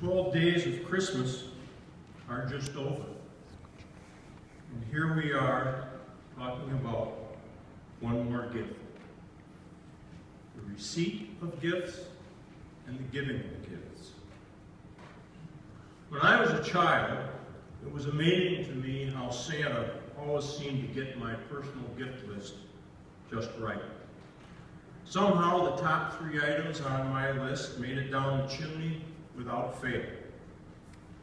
12 days of Christmas are just over. And here we are talking about one more gift. The receipt of gifts and the giving of gifts. When I was a child, it was amazing to me how Santa always seemed to get my personal gift list just right. Somehow the top 3 items on my list made it down the chimney without fail.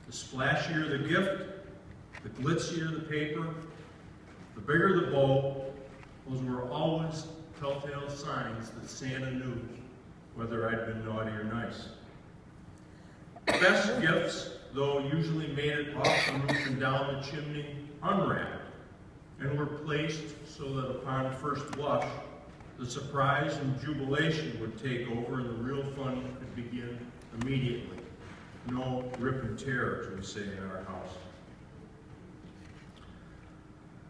The splashier the gift, the glitzier the paper, the bigger the bow, those were always telltale signs that Santa knew whether I'd been naughty or nice. The best gifts, though, usually made it off the roof and down the chimney unwrapped and were placed so that upon first blush, the surprise and jubilation would take over and the real fun could begin immediately. No rip and tear, as we say in our house.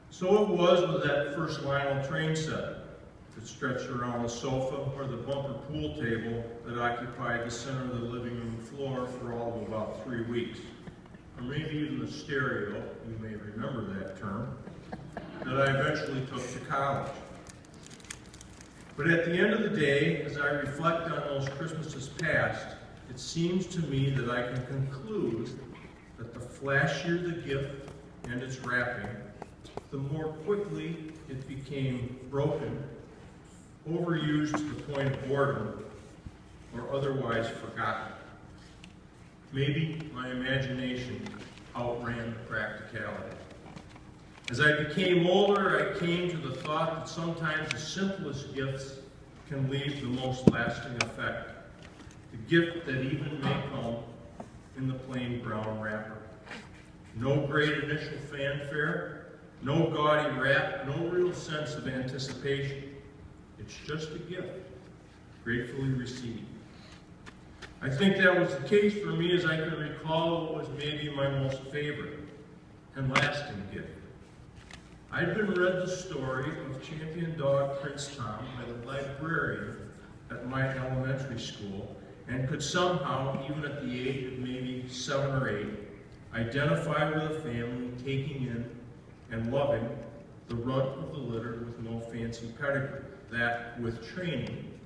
So it was with that first Lionel train set that stretched around the sofa or the bumper pool table that occupied the center of the living room floor for all of about 3 weeks. Or maybe even the stereo, you may remember that term, that I eventually took to college. But at the end of the day, as I reflect on those Christmases past, it seems to me that I can conclude that the flashier the gift and its wrapping, the more quickly it became broken, overused to the point of boredom, or otherwise forgotten. Maybe my imagination outran the practicality. As I became older, I came to the thought that sometimes the simplest gifts can leave the most lasting effect. The gift that even may come in the plain brown wrapper. No great initial fanfare, no gaudy wrap, no real sense of anticipation. It's just a gift, gratefully received. I think that was the case for me as I can recall what was maybe my most favorite and lasting gift. I'd been read the story of champion dog Prince Tom by the librarian at my elementary school and could somehow, even at the age of maybe 7 or 8, identify with a family taking in and loving the runt of the litter with no fancy pedigree that, with training,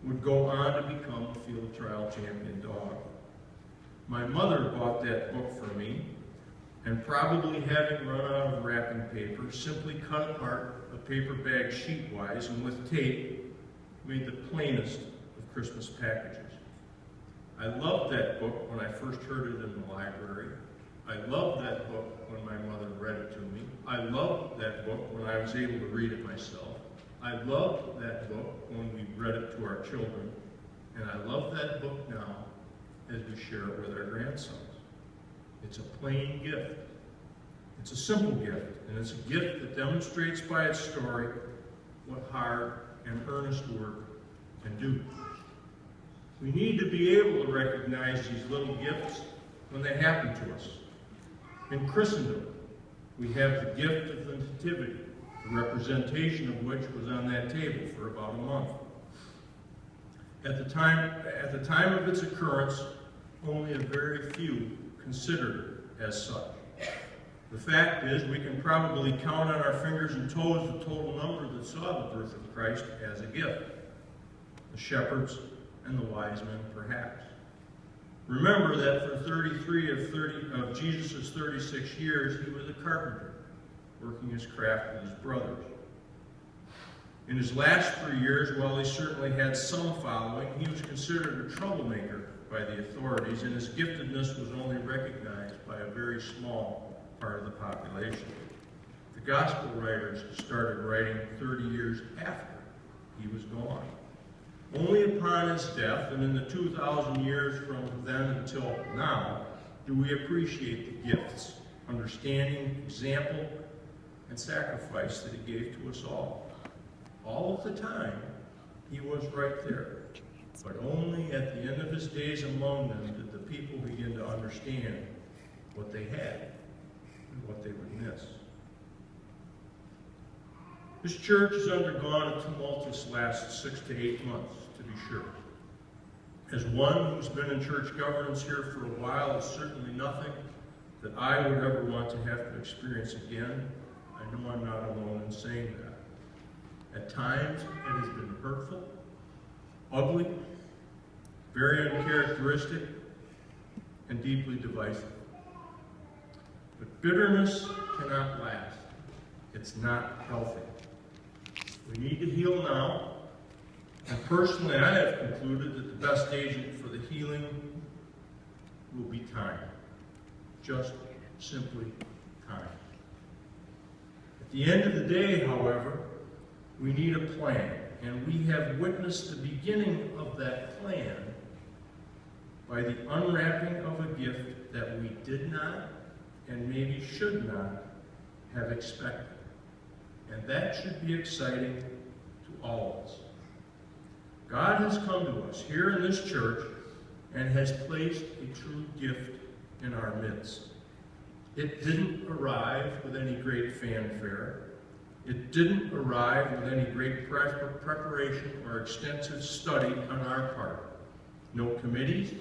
would go on to become a field trial champion dog. My mother bought that book for me, and probably having run out of wrapping paper, simply cut apart a paper bag sheetwise and with tape made the plainest of Christmas packages. I loved that book when I first heard it in the library. I loved that book when my mother read it to me. I loved that book when I was able to read it myself. I loved that book when we read it to our children. And I love that book now as we share it with our grandsons. It's a plain gift. It's a simple gift, and it's a gift that demonstrates by its story what hard and earnest work can do. We need to be able to recognize these little gifts when they happen to us. In Christendom, we have the gift of the Nativity, the representation of which was on that table for about a month. At the time of its occurrence, only a very few considered it as such. The fact is, we can probably count on our fingers and toes the total number that saw the birth of Christ as a gift. The shepherds and the wise men, perhaps. Remember that for 33 of Jesus' 36 years, he was a carpenter, working his craft with his brothers. In his last 3 years, while he certainly had some following, he was considered a troublemaker by the authorities, and his giftedness was only recognized by a very small part of the population. The gospel writers started writing 30 years after he was gone. Only upon his death, and in the 2,000 years from then until now, do we appreciate the gifts, understanding, example, and sacrifice that he gave to us all. All of the time, he was right there. But only at the end of his days among them did the people begin to understand what they had and what they would miss. This church has undergone a tumultuous last 6 to 8 months, to be sure. As one who's been in church governance here for a while, is certainly nothing that I would ever want to have to experience again. I know I'm not alone in saying that. At times, it has been hurtful, ugly, very uncharacteristic, and deeply divisive. But bitterness cannot last. It's not healthy. We need to heal now. And personally, I have concluded that the best agent for the healing will be time. Just simply time. At the end of the day, however, we need a plan. And we have witnessed the beginning of that plan by the unwrapping of a gift that we did not and maybe should not have expected. And that should be exciting to all of us. God has come to us here in this church and has placed a true gift in our midst. It didn't arrive with any great fanfare. It didn't arrive with any great preparation or extensive study on our part. No committees,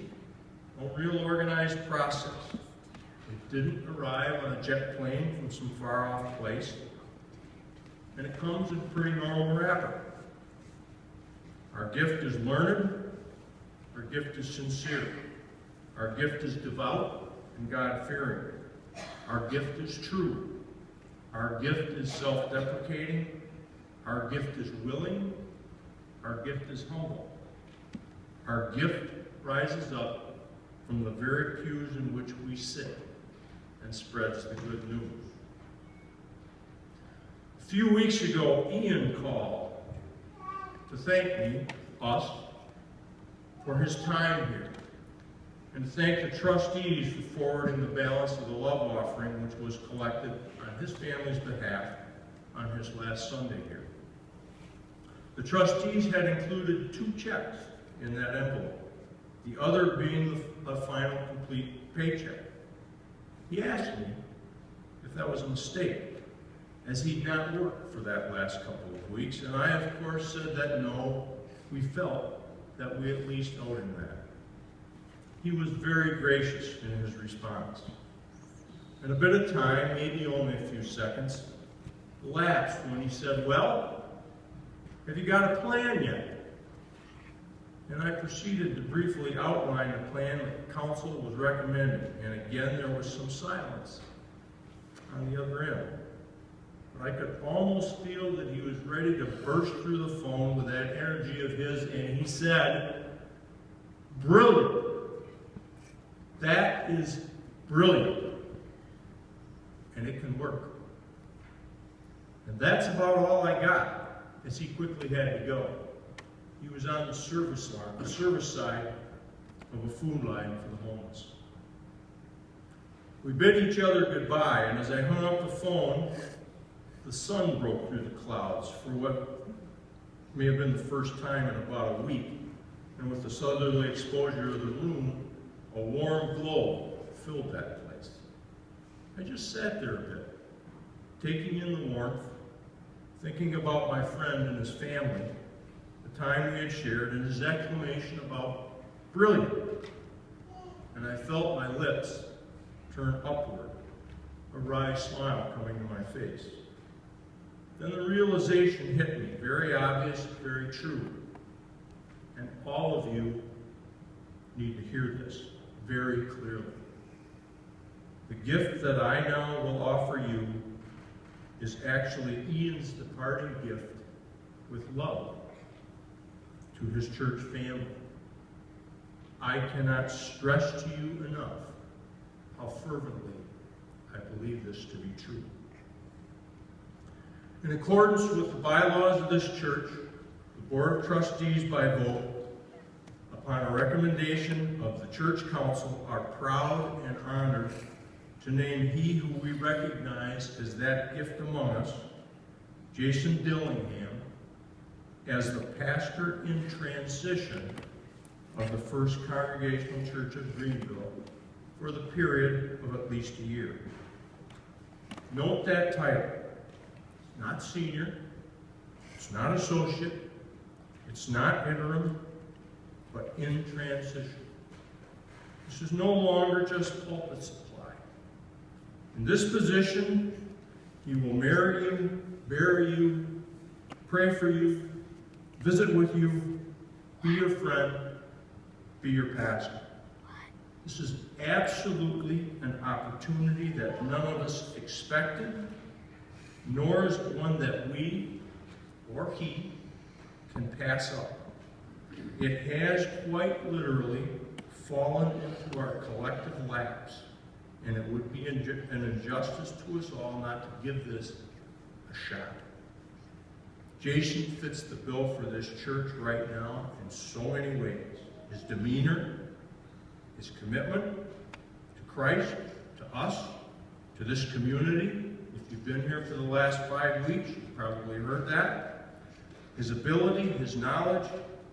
no real organized process. It didn't arrive on a jet plane from some far-off place. And it comes in pretty normal wrapper. Our gift is learned. Our gift is sincere. Our gift is devout and God-fearing. Our gift is true. Our gift is self-deprecating. Our gift is willing. Our gift is humble. Our gift rises up from the very pews in which we sit and spreads the good news. A few weeks ago, Ian called to thank me, us, for his time here, and to thank the trustees for forwarding the balance of the love offering which was collected on his family's behalf on his last Sunday here. The trustees had included 2 checks in that envelope, the other being the final complete paycheck. He asked me if that was a mistake, as he'd not worked for that last couple of weeks, and I, of course, said that no, we felt that we at least owed him that. He was very gracious in his response. And a bit of time, maybe only a few seconds, lapsed when he said, "Well, have you got a plan yet?" And I proceeded to briefly outline the plan that the council was recommending, and again there was some silence on the other end. But I could almost feel that he was ready to burst through the phone with that energy of his, and he said, "Brilliant! That is brilliant. And it can work." And that's about all I got, as he quickly had to go. He was on the service side of a food line for the homeless. We bid each other goodbye, and as I hung up the phone, the sun broke through the clouds for what may have been the first time in about a week, and with the southerly exposure of the room, a warm glow filled that place. I just sat there a bit, taking in the warmth, thinking about my friend and his family, the time we had shared, and his exclamation about "brilliant." And I felt my lips turn upward, a wry smile coming to my face. Then the realization hit me, very obvious, very true. And all of you need to hear this very clearly. The gift that I now will offer you is actually Ian's departing gift with love to his church family. I cannot stress to you enough how fervently I believe this to be true. In accordance with the bylaws of this church, the Board of Trustees by vote, upon a recommendation of the Church Council, are proud and honored to name he who we recognize as that gift among us, Jason Dillingham, as the pastor in transition of the First Congregational Church of Greenville for the period of at least a year. Note that title. Not senior, it's not associate, it's not interim, but in transition. This is no longer just pulpit supply. In this position, he will marry you, bury you, pray for you, visit with you, be your friend, be your pastor. This is absolutely an opportunity that none of us expected, nor is it one that we or he can pass up. It has quite literally fallen into our collective laps, and it would be an injustice to us all not to give this a shot. Jason fits the bill for this church right now in so many ways. His demeanor, his commitment to Christ, to us, to this community. If you've been here for the last 5 weeks, you've probably heard that. His ability, his knowledge,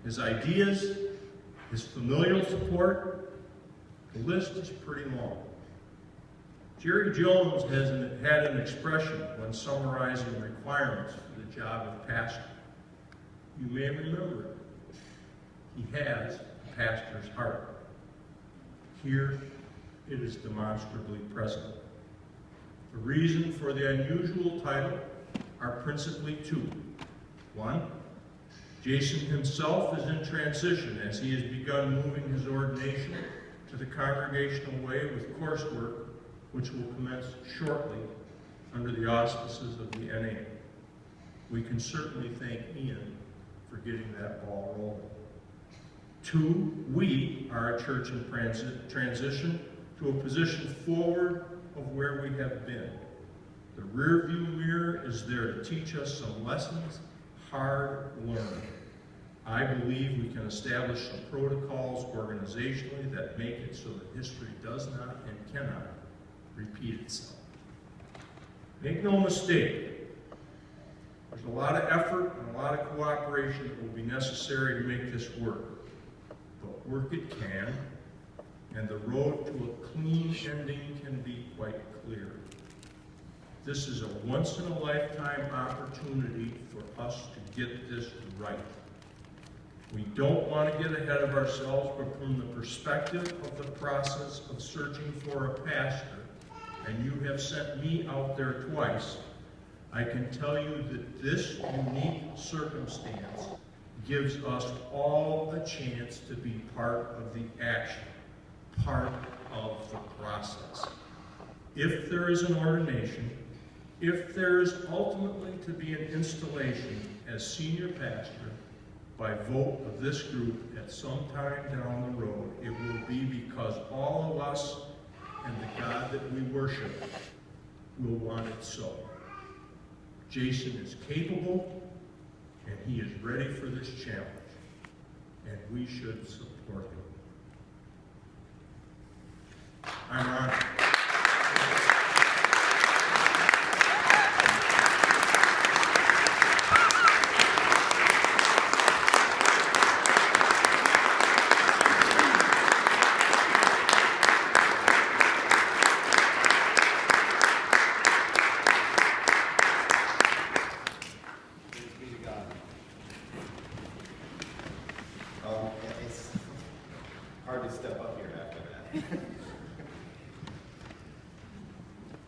his ideas, his familial support, the list is pretty long. Jerry Jones had an expression when summarizing requirements for the job of pastor. You may remember it. He has a pastor's heart. Here, it is demonstrably present. The reason for the unusual title are principally two. One, Jason himself is in transition as he has begun moving his ordination to the Congregational way with coursework, which will commence shortly under the auspices of the NA. We can certainly thank Ian for getting that ball rolling. Two, we are a church in transition to a position forward of where we have been. The rearview mirror is there to teach us some lessons, hard learned. I believe we can establish some protocols organizationally that make it so that history does not and cannot repeat itself. Make no mistake, there's a lot of effort and a lot of cooperation that will be necessary to make this work. But work it can, and the road to a clean ending can be quite clear. This is a once-in-a-lifetime opportunity for us to get this right. We don't want to get ahead of ourselves, but from the perspective of the process of searching for a pastor, and you have sent me out there twice, I can tell you that this unique circumstance gives us all a chance to be part of the action, part of the process. If there is an ordination, if there is ultimately to be an installation as senior pastor, by vote of this group at some time down the road, it will be because all of us and the God that we worship will want it so. Jason is capable, and he is ready for this challenge, and we should support him. I'm honored.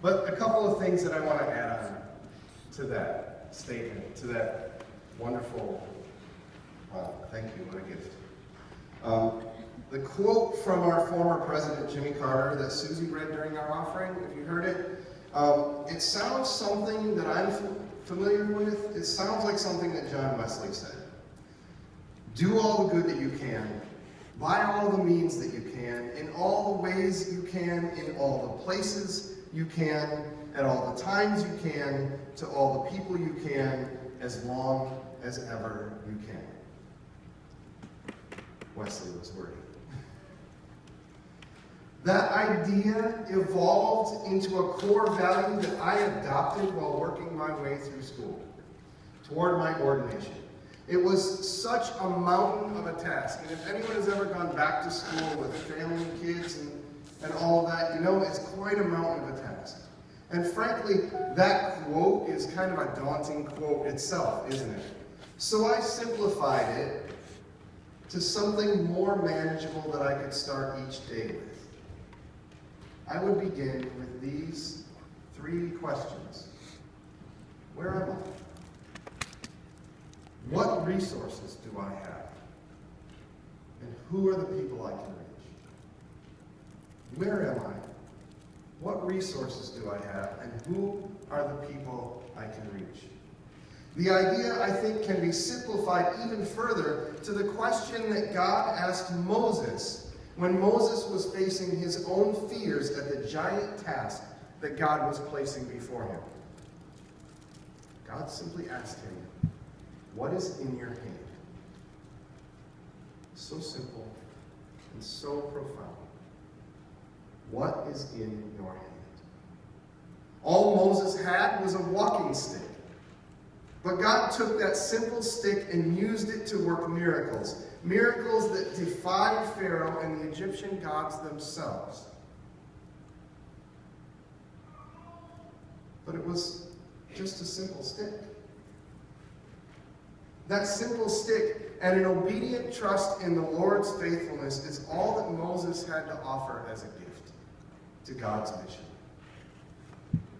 But a couple of things that I want to add on to that statement, to that wonderful, wow, thank you, what a gift. The quote from our former president, Jimmy Carter, that Susie read during our offering, if you heard it, it sounds something that I'm familiar with. It sounds like something that John Wesley said. Do all the good that you can, by all the means that you can, in all the ways you can, in all the places you can, at all the times you can, to all the people you can, as long as ever you can. Wesley was wordy. That idea evolved into a core value that I adopted while working my way through school, toward my ordination. It was such a mountain of a task, and if anyone has ever gone back to school with family and kids and all that, you know it's quite a mountain of a task. And frankly, that quote is kind of a daunting quote itself, isn't it? So I simplified it to something more manageable that I could start each day with, I would begin with these 3 questions. Where am I? What resources do I have? And who are the people I can reach? Where am I? What resources do I have? And who are the people I can reach? The idea, I think, can be simplified even further to the question that God asked Moses when Moses was facing his own fears at the giant task that God was placing before him. God simply asked him, "What is in your hand?" So simple and so profound. What is in your hand? All Moses had was a walking stick. But God took that simple stick and used it to work miracles. Miracles that defied Pharaoh and the Egyptian gods themselves. But it was just a simple stick. That simple stick and an obedient trust in the Lord's faithfulness is all that Moses had to offer as a gift to God's mission.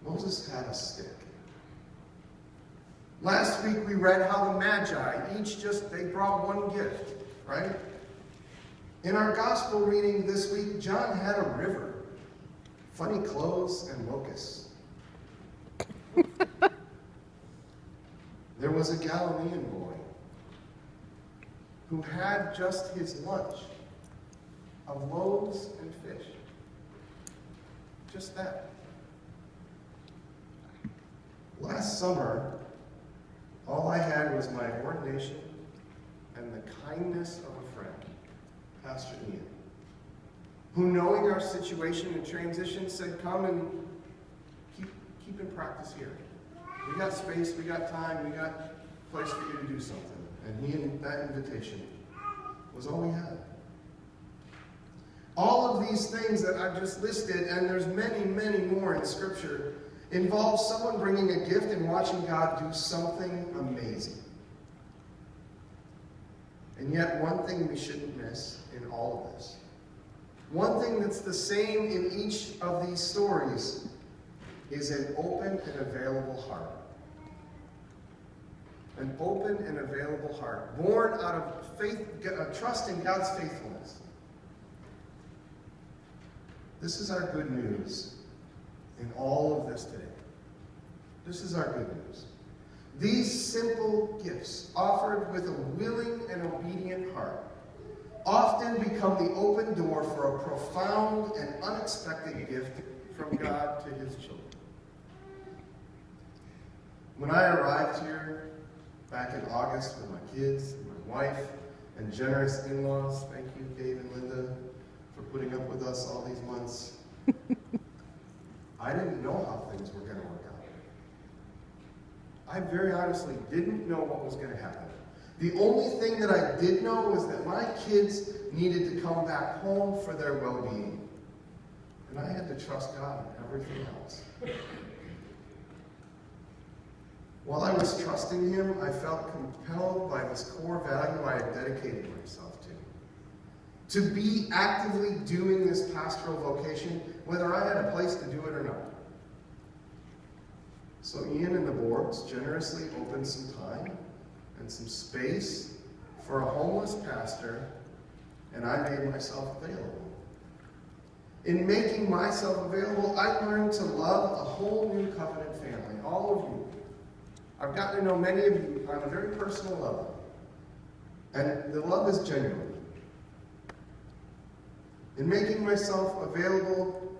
Moses had a stick. Last week we read how the Magi, they brought one gift, right? In our gospel reading this week, John had a river, funny clothes, and locusts. There was a Galilean boy who had just his lunch of loaves and fish. Just that. Last summer, all I had was my ordination and the kindness of a friend, Pastor Ian, who, knowing our situation and transition, said, "Come and keep in practice here. We got space, we got time, we got a place for you to do something." And that invitation was all we had. All of these things that I've just listed, and there's many, many more in Scripture, involve someone bringing a gift and watching God do something amazing. And yet, one thing we shouldn't miss in all of this, one thing that's the same in each of these stories, is an open and available heart. An open and available heart, born out of faith, trust in God's faithfulness. This is our good news in all of this today. This is our good news. These simple gifts, offered with a willing and obedient heart, often become the open door for a profound and unexpected gift from God to his children. When I arrived here back in August with my kids, and my wife, and generous in-laws, thank you, Dave and Linda, for putting up with us all these months, I didn't know how things were going to work out. I very honestly didn't know what was going to happen. The only thing that I did know was that my kids needed to come back home for their well-being. And I had to trust God in everything else. While I was trusting him, I felt compelled by this core value I had dedicated myself to be actively doing this pastoral vocation, whether I had a place to do it or not. So Ian and the boards generously opened some time and some space for a homeless pastor, and I made myself available. In making myself available, I learned to love a whole new covenant family, all of you. I've gotten to know many of you on a very personal level, and the love is genuine. In making myself available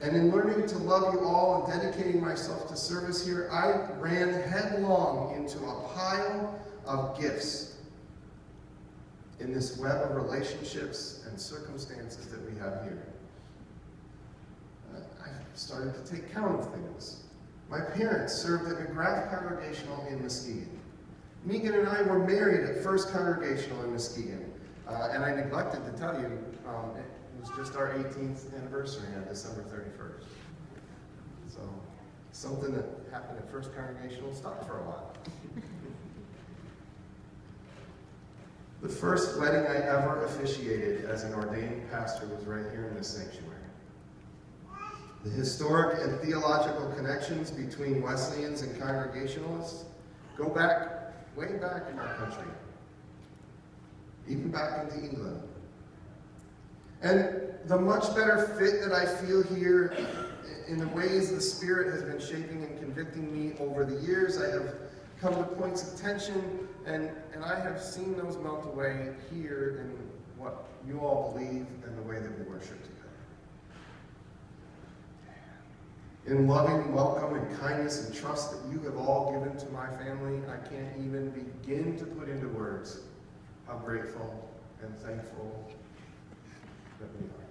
and in learning to love you all and dedicating myself to service here, I ran headlong into a pile of gifts in this web of relationships and circumstances that we have here. I started to take count of things. My parents served at McGrath Congregational in Muskegon. Megan and I were married at First Congregational in Muskegon. And I neglected to tell you, it was just our 18th anniversary on December 31st. So, something that happened at First Congregational stopped for a while. The first wedding I ever officiated as an ordained pastor was right here in this sanctuary. The historic and theological connections between Wesleyans and Congregationalists go back, way back in our country, even back into England. And the much better fit that I feel here in the ways the Spirit has been shaping and convicting me over the years, I have come to points of tension, and I have seen those melt away here in what you all believe and the way that we worship together. In loving welcome and kindness and trust that you have all given to my family, I can't even begin to put into words how grateful and thankful that we are.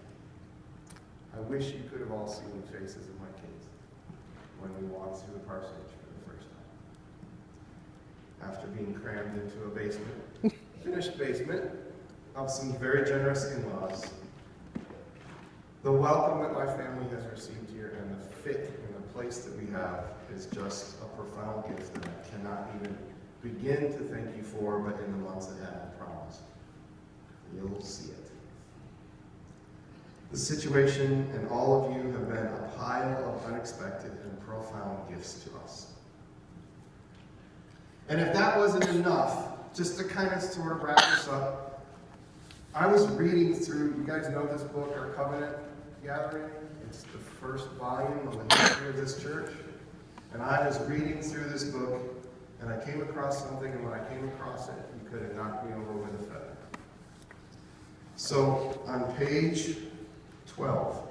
I wish you could have all seen the faces of my kids when we walked through the parsonage for the first time. After being crammed into a basement, finished basement, of some very generous in-laws, the welcome that my family has received here and the fit and the place that we have is just a profound gift that I cannot even begin to thank you for, but in the months ahead, I promise, you'll see it. The situation and all of you have been a pile of unexpected and profound gifts to us. And if that wasn't enough, just to kind of sort of wrap this up, I was reading through, you guys know this book, Our Covenant Gathering? It's the first volume of the history of this church. And I was reading through this book, and I came across something, and when I came across it, you could have knocked me over with a feather. So, on page 12.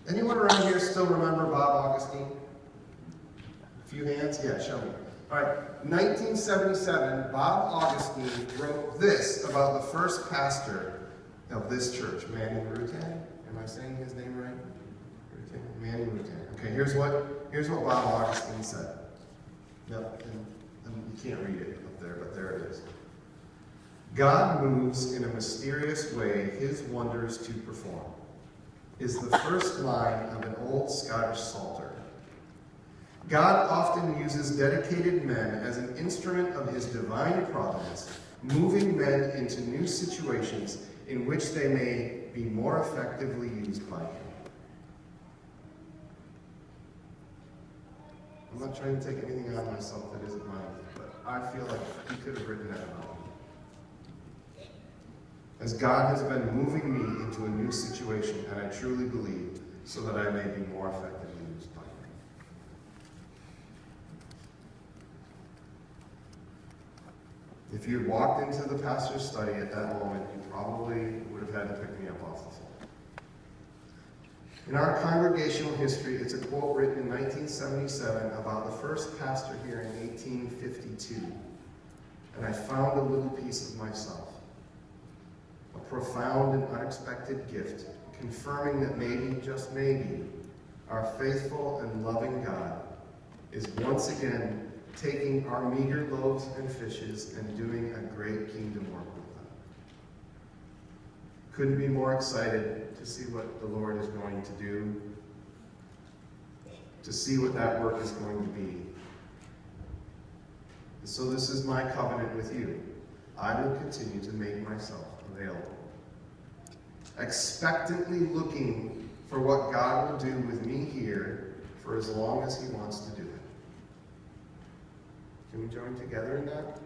Anyone around here still remember Bob Augustine? A few hands? Yeah, show me. All right, 1977, Bob Augustine wrote this about the first pastor of this church, Manny Rutan. Am I saying his name right? Manny Rutan. Okay, here's what Bob Augustine said. Yep, and you can't read it up there, but there it is. God moves in a mysterious way his wonders to perform, is the first line of an old Scottish psalter. God often uses dedicated men as an instrument of his divine providence, moving men into new situations in which they may be more effectively used by him. I'm not trying to take anything out of myself that isn't mine, but I feel like he could have written that about me. As God has been moving me into a new situation, and I truly believe, so that I may be more effectively used by him. If you had walked into the pastor's study at that moment, you probably would have had to pick me up off the floor. In our congregational history, it's a quote written in 1977 about the first pastor here in 1852. And I found a little piece of myself. A profound and unexpected gift, confirming that maybe, just maybe, our faithful and loving God is once again taking our meager loaves and fishes and doing a great kingdom work with them. Couldn't be more excited to see what the Lord is going to do, to see what that work is going to be. And so this is my covenant with you. I will continue to make myself available, expectantly looking for what God will do with me here for as long as he wants to do it. Can we join together in that?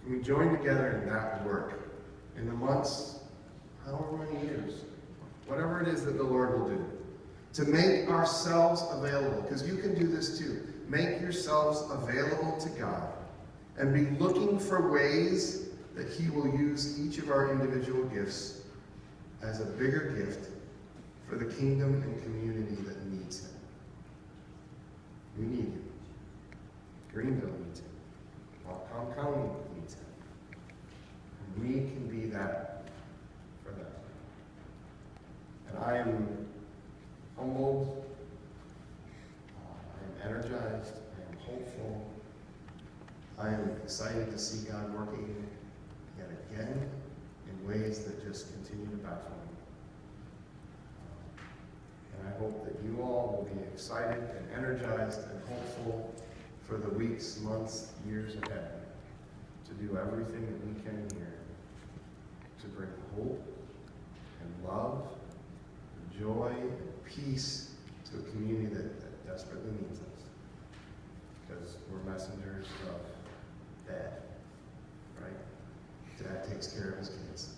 Can we join together in that work in the months, however many years, whatever it is that the Lord will do, to make ourselves available, because you can do this too. Make yourselves available to God and be looking for ways that he will use each of our individual gifts as a bigger gift for the kingdom and community that needs him. We need him. Greenville needs him. Whatcom County needs him. And we can be that for them. And I am humbled, I am energized, I am hopeful, I am excited to see God working yet again in ways that just continue to baffle me. And I hope that you all will be excited and energized and hopeful for the weeks, months, years ahead to do everything that we can here to bring hope and love, and joy, and peace to a community that desperately needs us. Because we're messengers of Dad, right? Dad takes care of his kids.